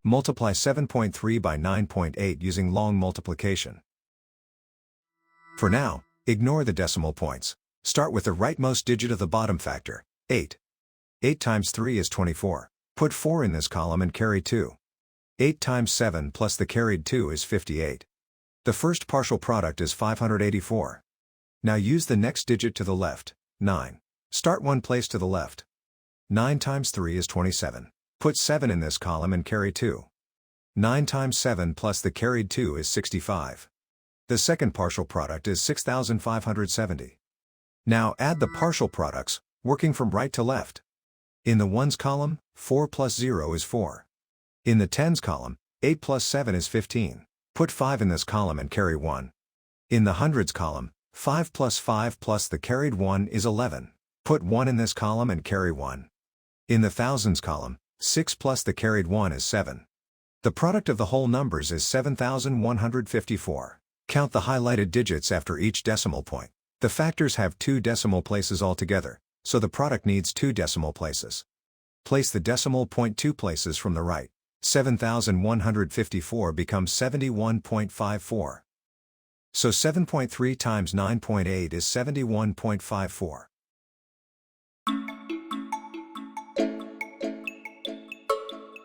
Multiply 7.3 by 9.8 using long multiplication. For now, ignore the decimal points. Start with the rightmost digit of the bottom factor, 8. 8 times 3 is 24. Put 4 in this column and carry 2. 8 times 7 plus the carried 2 is 58. The first partial product is 584. Now use the next digit to the left, 9. Start one place to the left. 9 times 3 is 27. Put 7 in this column and carry 2. 9 times 7 plus the carried 2 is 65. The second partial product is 6,570. Now add the partial products, working from right to left. In the ones column, 4 plus 0 is 4. In the tens column, 8 plus 7 is 15. Put 5 in this column and carry 1. In the hundreds column, 5 plus the carried 1 is 11. Put 1 in this column and carry 1. In the thousands column, 6 plus the carried 1 is 7. The product of the whole numbers is 7,154. Count the highlighted digits after each decimal point. The factors have 2 decimal places altogether, so the product needs 2 decimal places. Place the decimal point 2 places from the right. 7,154 becomes 71.54. So 7.3 times 9.8 is 71.54.